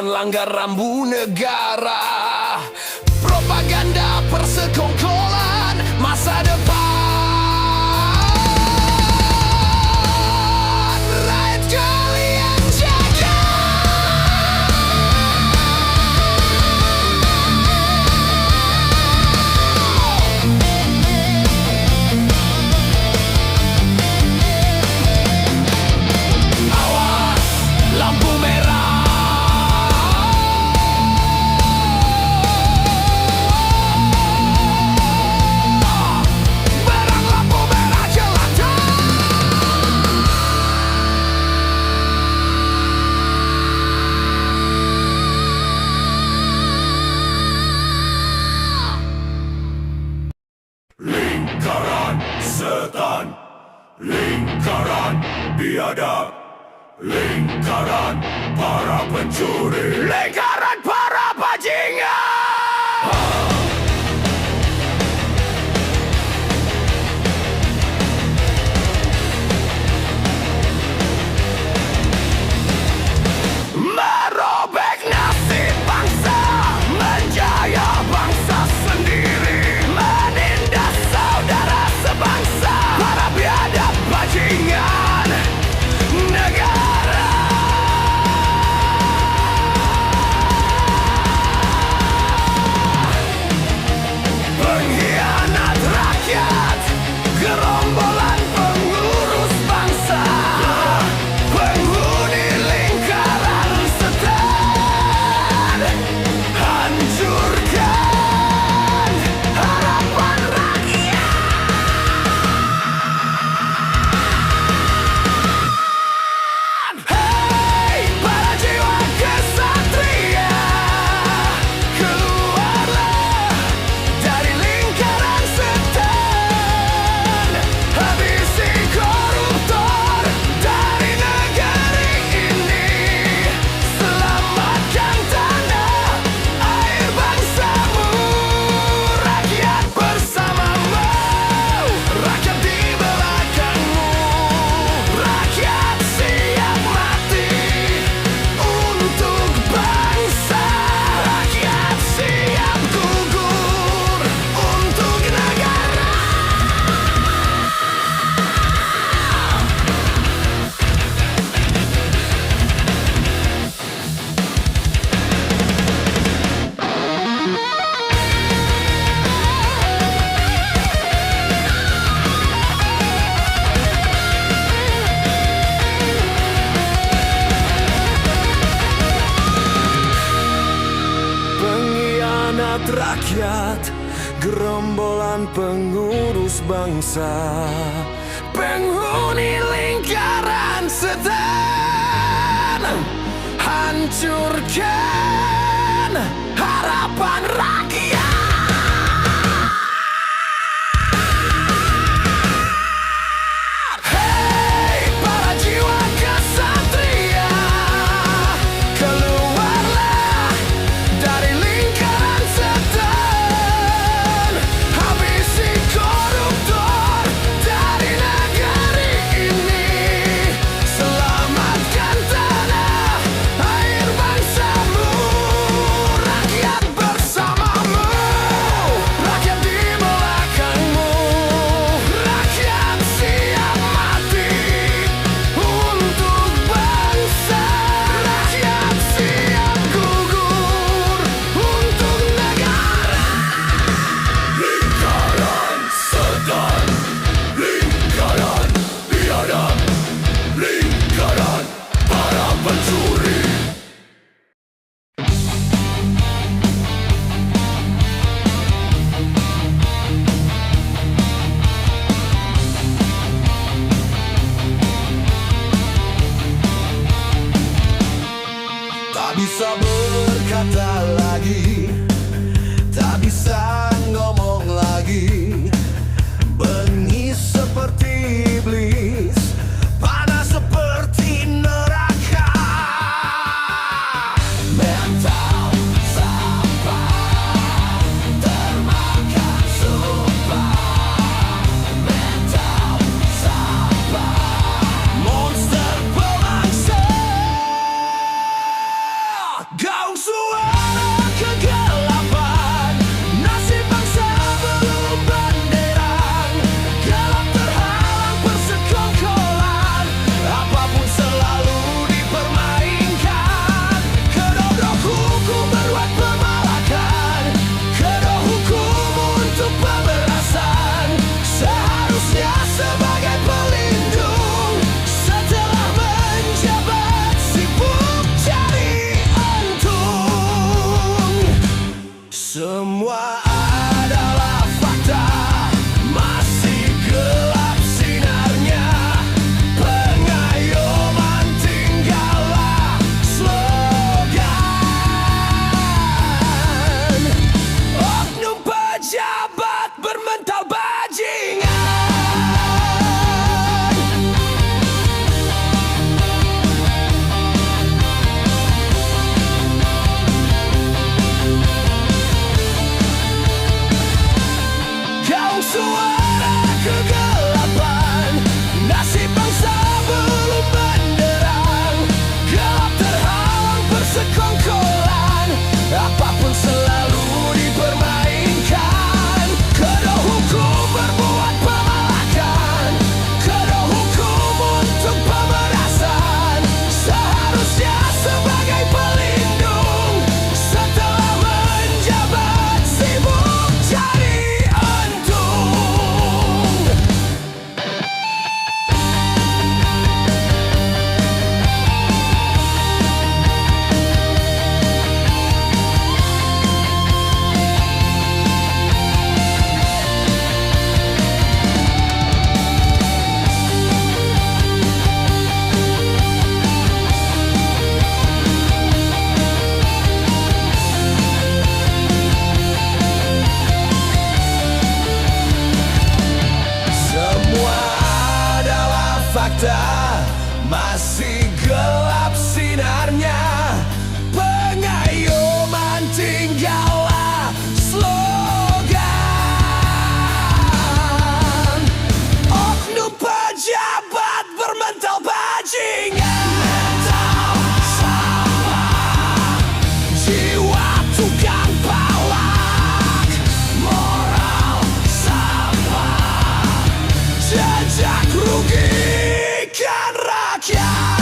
melanggar rambu negara. Propaganda persekongkolan masa depan. Rakyat kalian jaga. Awas, lampu merah. Barang lampu merah jelata. Lingkaran setan, lingkaran biadab, lingkaran para pencuri, Lingkaran para bajingan. Merobek nasib bangsa, menjaya bangsa sendiri, menindas saudara sebangsa, para biadab bajingan negara. Pengkhianat rakyat, gerombolan pengurus bangsa, penghuni lingkaran setan, hancurkan harapan rakyat. Hei para jiwa kesatria, keluarlah dari lingkaran setan, habisi koruptor dari negeri ini, selamatkan tanah air bangsamu. Rakyat bersamamu, rakyat di belakangmu, rakyat siap mati untuk bangsa, rakyat siap gugur untuk negara. Pengkhianat rakyat, gerombolan pengurus bangsa, penghuni lingkaran setan, hancurkan harapan rakyat. Hei para jiwa kesatria, keluarlah dari lingkaran setan, habisi koruptor dari negeri ini, selamatkan tanah air bangsamu. suara kegelapan, nasib bangsa belum benderang, gelap terhalang persekongkolan, apapun selalu dipermainkan. Kedok hukum berbuat pemalakan, kedok hukum untuk pemerasan, seharusnya sebagai pelindung, setelah menjabat sibuk cari untung. Semua adalah fakta, masih gelap sinarnya, pengayuman tinggallah slogan. Oknum pejabat bermental bajingan. Gaung suara kegelapan, nasib bangsa belum benderang, gelap terhalang persekongkolan, apapun selalu dipermainkan. Kedok hukum berbuat pemalakan, kedok hukum untuk pemerasan, seharusnya sebagai pelindung, setelah menjabat sibuk cari untung. Semua adalah fakta, masih gelap sinarnya, pengayuman tinggallah slogan. Oknum pejabat bermental bajingan, mental sampah, jiwa tukang palak, moral sampah, jejak rugikan rakyat.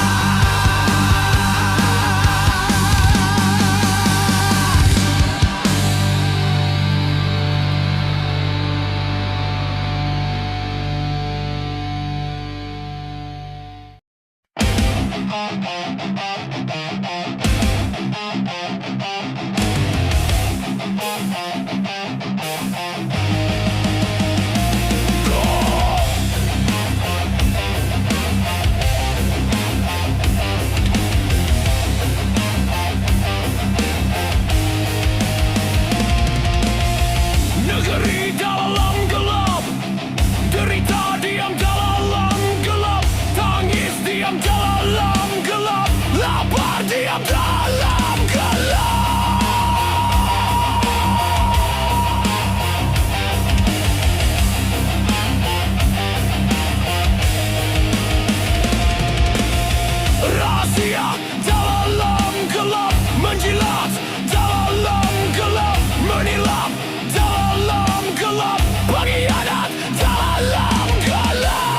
Negeri dalam gelap, derita diam dalam gelap, tangis diam dalam gelap, lapar diam dalam gelap. Rahasia dalam gelap, menjilat dalam gelap, menilap dalam gelap, pengkhianat dalam gelap.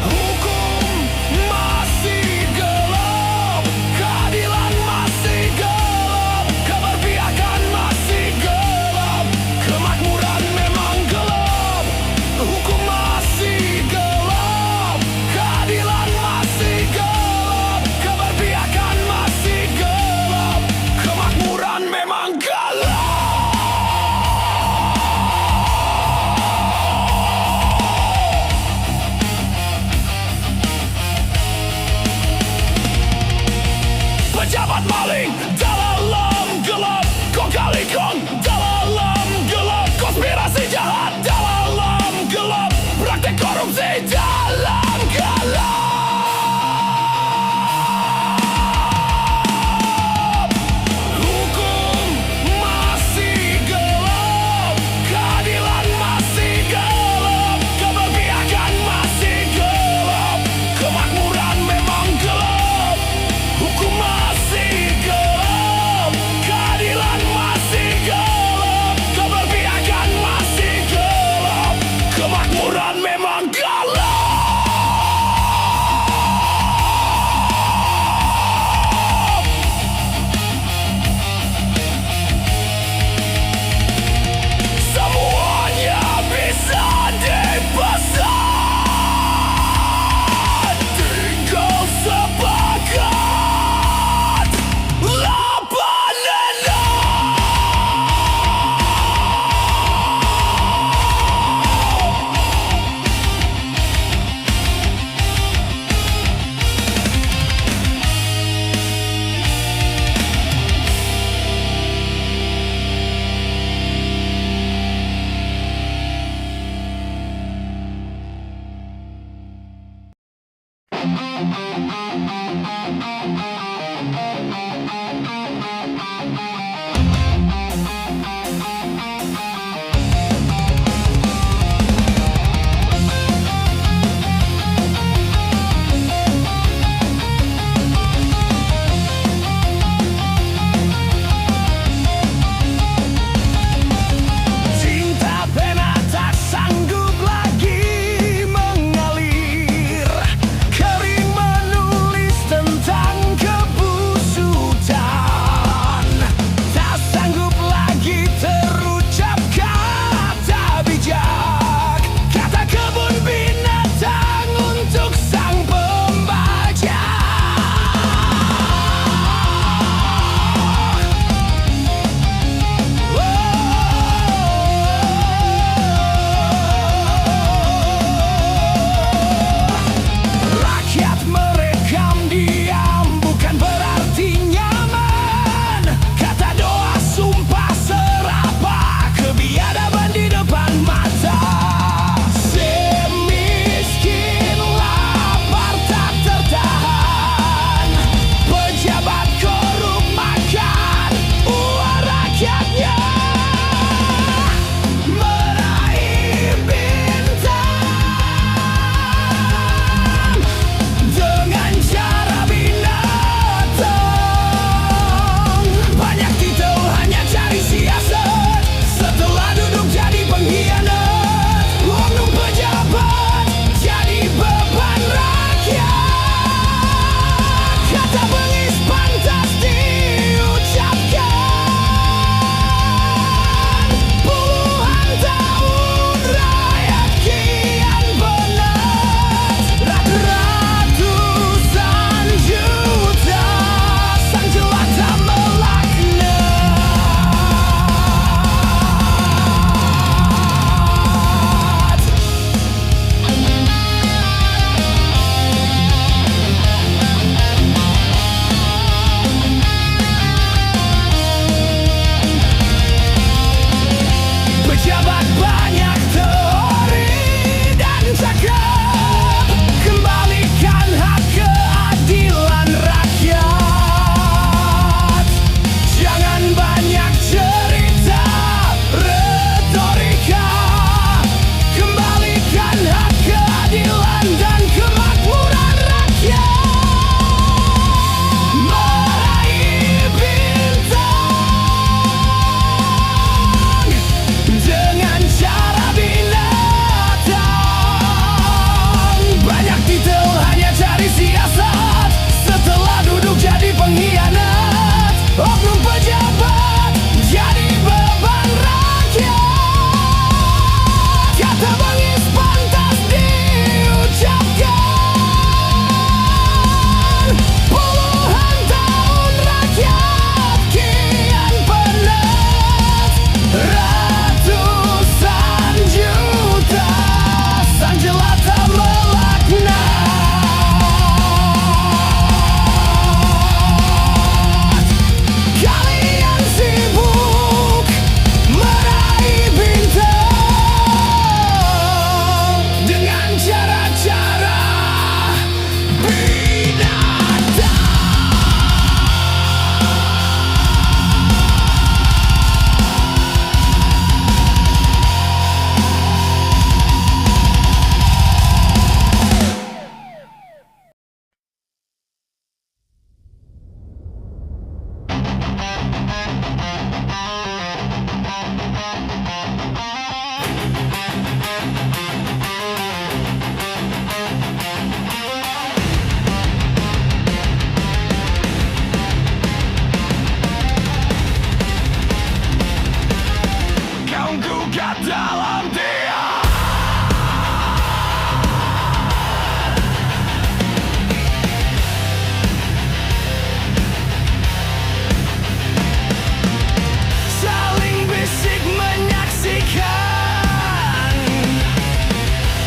Hukum masih gelap, keadilan masih gelap, keberpihakan masih gelap, kemakmuran memang gelap. Hukum masih gelap, keadilan masih gelap, keberpihakan masih gelap, kemakmuran memang gelap. Pejabat maling dalam gelap, kong kali kong dalam gelap, konspirasi jahat dalam gelap, praktek korupsi dalam gelap. Hukum masih gelap, keadilan masih gelap, keberpihakan masih gelap, kemakmuran memang Kau gugat dalam dia. Saling bisik menyaksikan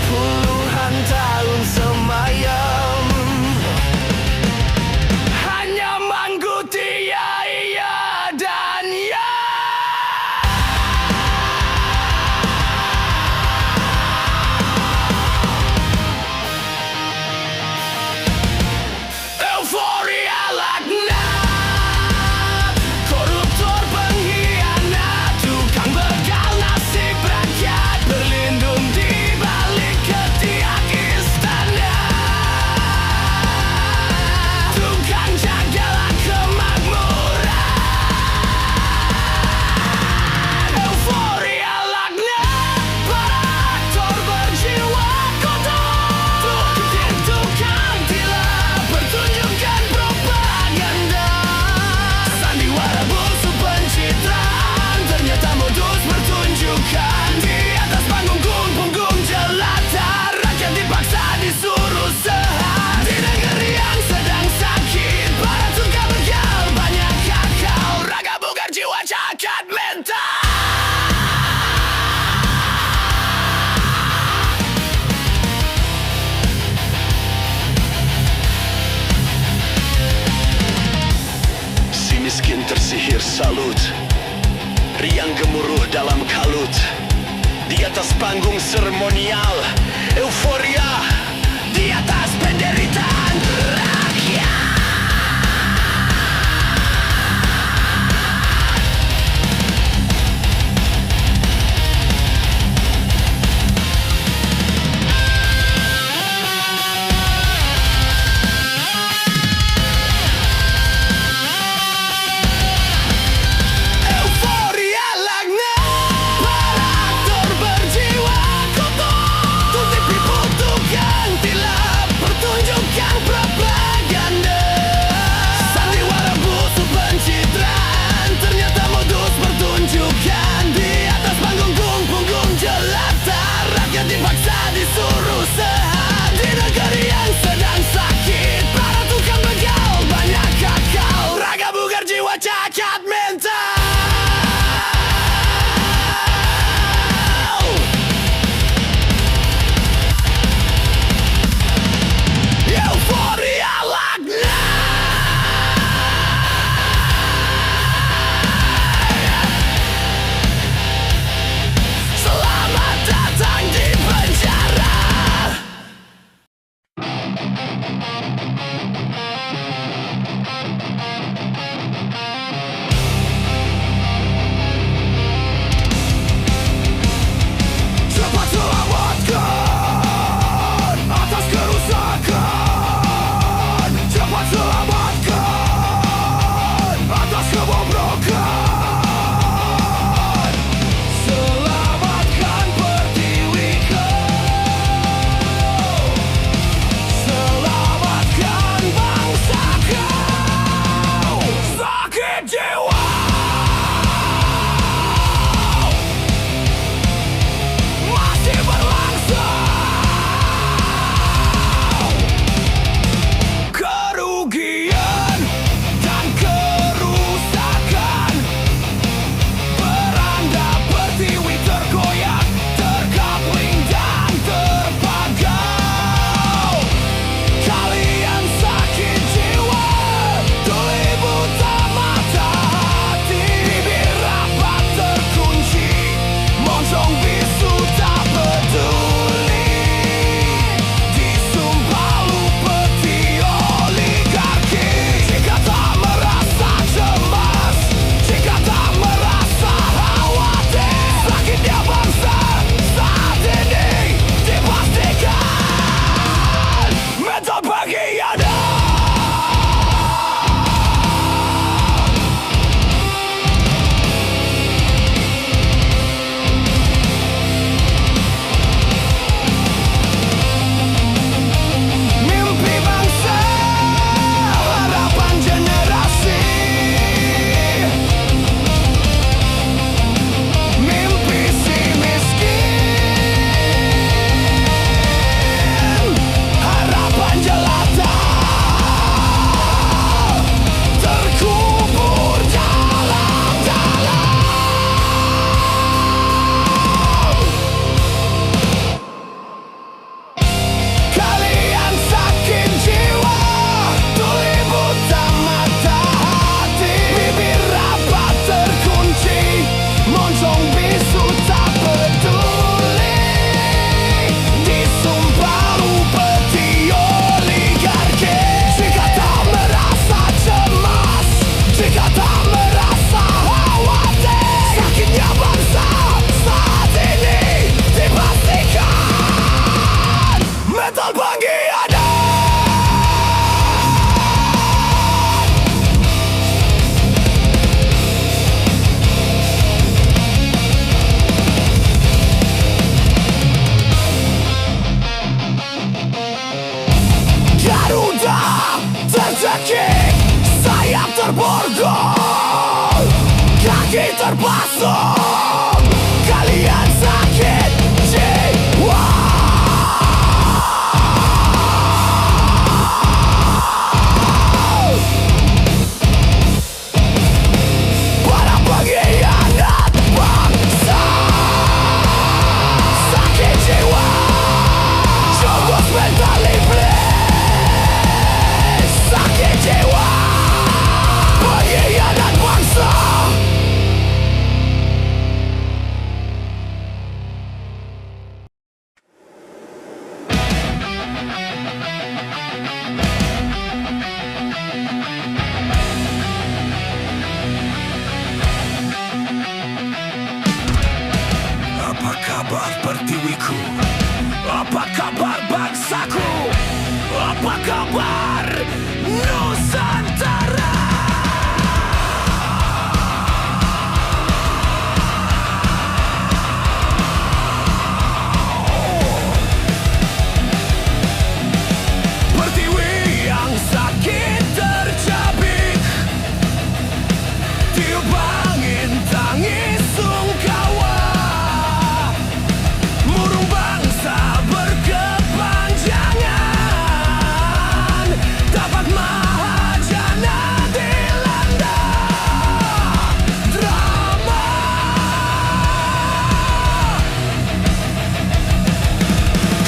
puluhan tahun semayam, hanya mengikuti ya, iya dan ya. Euforia laknat, koruptor pengkhianat, tukang begal nasib rakyat, berlindung di balik ketiak istana. Tukang jaga kemakmuran. Euforia laknat, para aktor berjiwa kotor, tukang tilap, pertunjukan propaganda, sandiwara busuk pencitraan, ternyata modus pertunjukan. Di atas punggung jelata, rakyat dipaksa disuruh sehat. Di negeri yang sedang sakit, para tukang begal banyak kakao, raga bugar jiwa cacat mental. Si miskin tersihir salut, riang gemuruh dalam kalut. Di atas panggung seremonial, euforia di atas penderitaan rakyat. Euforia laknat, para aktor berjiwa kotor, tutup tipu tukang tilap, pertunjukan terborgol, kaki terpasang, kalian sakit jiwa. Para pengkhianat bangsa, sakit jiwa, jogos mental iblis, sakit jiwa, pengkhianat bangsa. Apa kabar pertiwiku? Apa kabar bangsaku? Apa kabar Nusantara? Pertiwi yang sakit tercabik, tiup angin tangis sungkawa, murung bangsa berkepanjangan, tapak mahajana dilanda drama.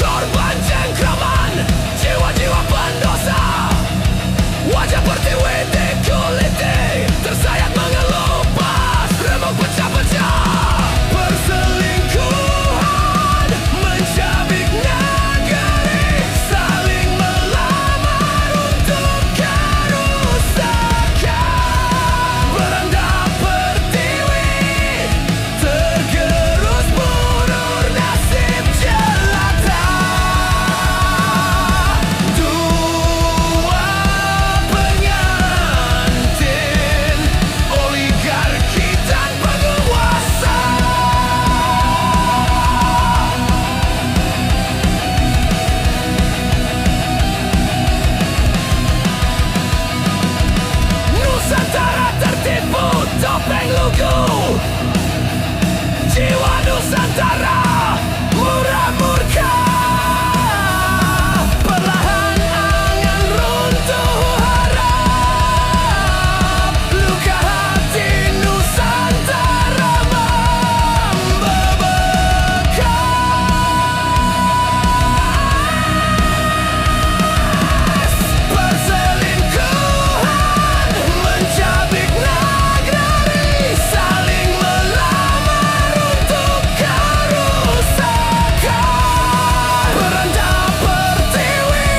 Korban cengkraman, jiwa-jiwa pendosa, wajah pertiwi dikuliti, tersayat mengelupas, remuk pecah-pecah. Perselingkuhan mencabik negeri, saling melamar untuk kerusakan. Beranda pertiwi tergerus mundur nasib jelata. Dua pengantin oligarki dan penguasa. Nusantara tertipu topeng lugu, jiwa Nusantara murah murka. Perlahan angan runtuh harap, luka hati Nusantara membekas. Perselingkuhan mencabik negeri, saling melamar untuk kerusakan. Beranda pertiwi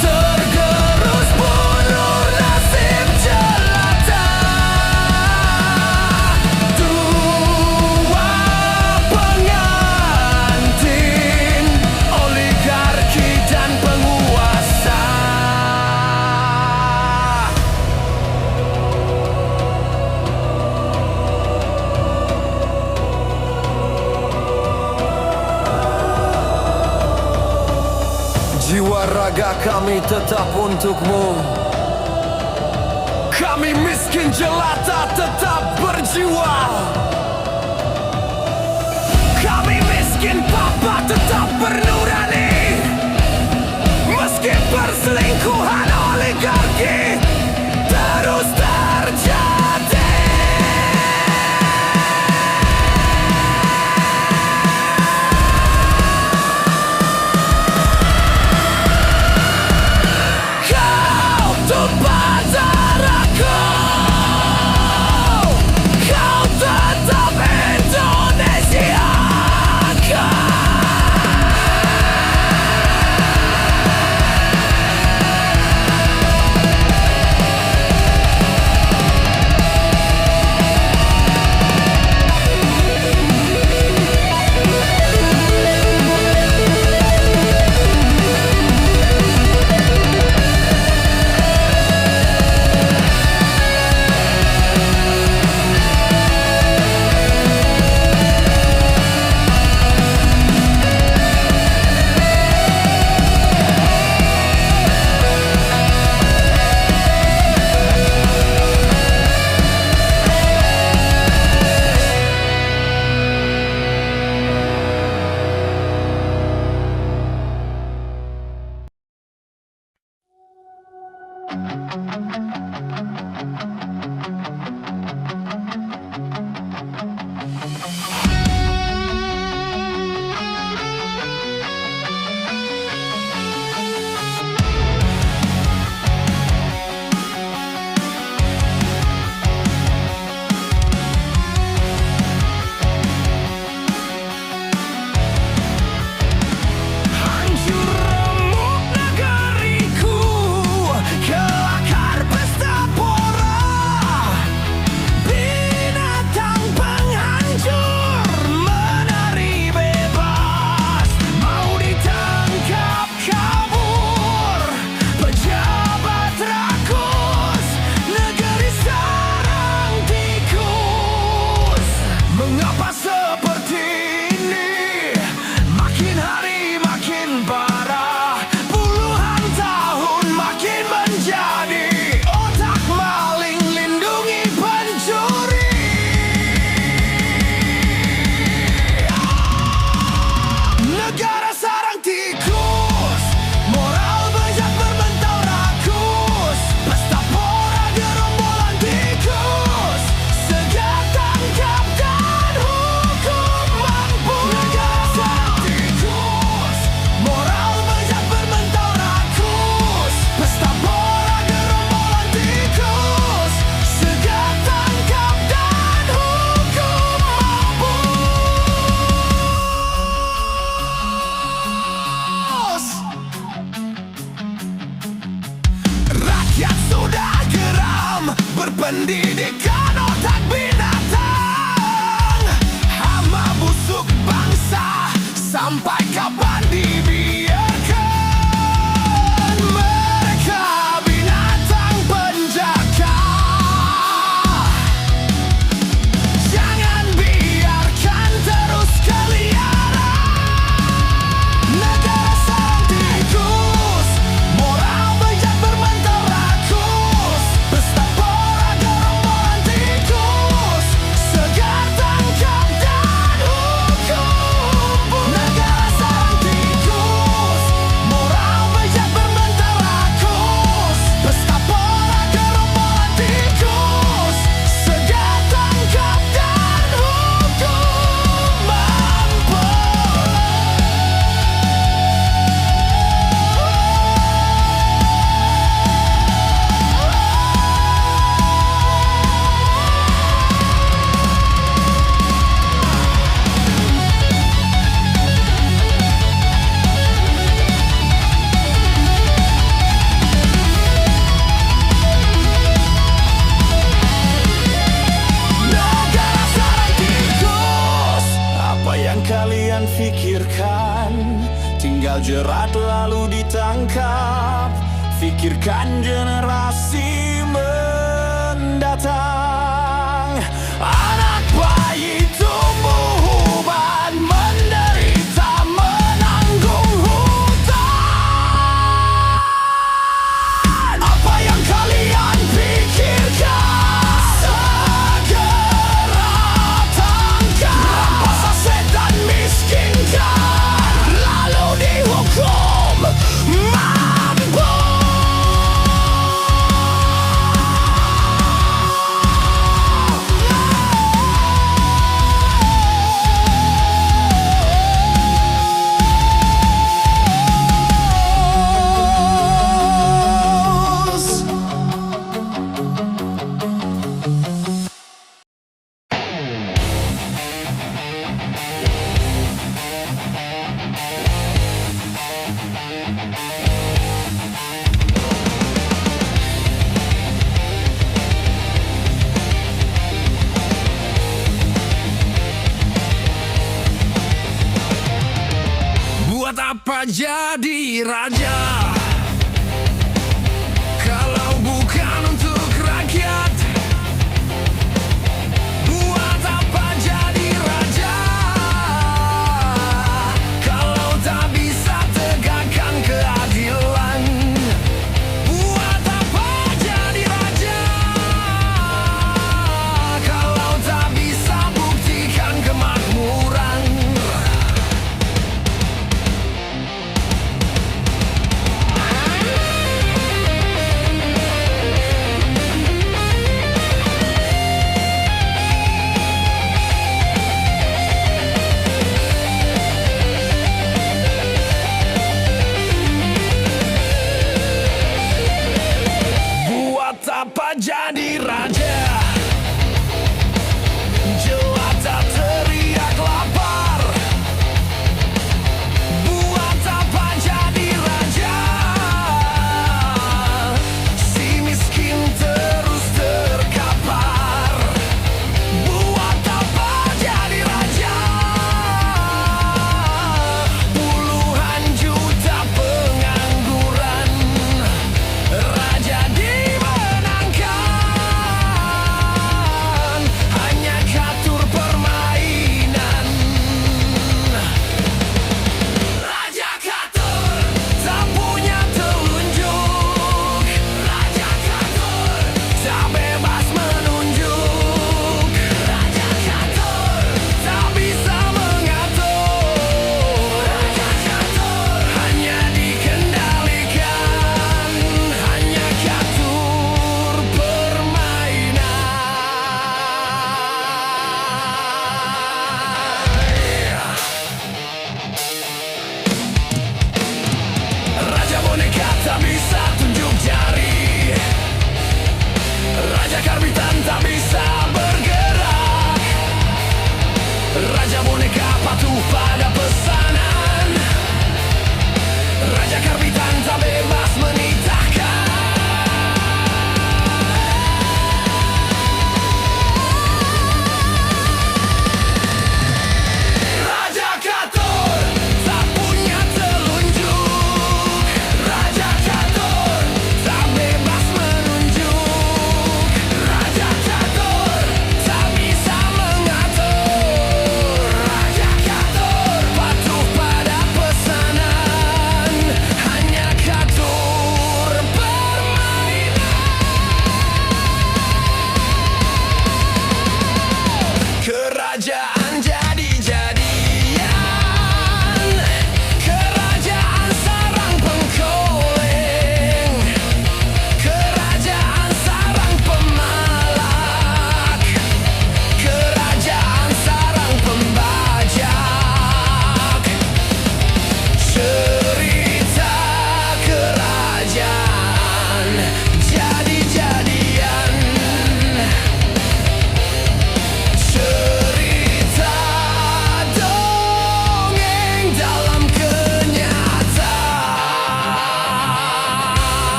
tergerus mundur nasib jelata. Dua pengantin oligarki dan penguasa. Jiwa raga kami tetap untukmu. Kami miskin jelata tetap berjiwa. Kami miskin papa tetap bernurani. Meski perselingkuhan oligarki terus terjadi. Kau tumpah darahku, kau tetap Indonesia. berpendidikan otak binatang, hama busuk bangsa, sampai kapan dibiarkan mereka binatang penjaga. Jangan biarkan terus keliaran. Negara sarang tikus, moral bejat bermental rakus, pesta pora gerombolan tikus, segar tangkap dan hukum. Negara sarang tikus, moral bejat bermental rakus, pesta pora gerombolan tikus, segar tangkap dan hukum mampus. Negara sarang tikus, apa yang kalian pikirkan? Tinggal jerat lalu ditangkap. Pikirkan generasi mendatang. Anak bayi tumbuh uban, menderita menanggung hutang. Apa yang kalian pikirkan? Segera tangkap. Rampas aset dan miskinkan, lalu dihukum mampus. Buat apa jadi raja kalau bukan untuk rakyat? Buat apa jadi raja kalau tak bisa tegakkan keadilan? Buat apa jadi raja kalau tak bisa buktikan kemakmuran? Buat apa jadi raja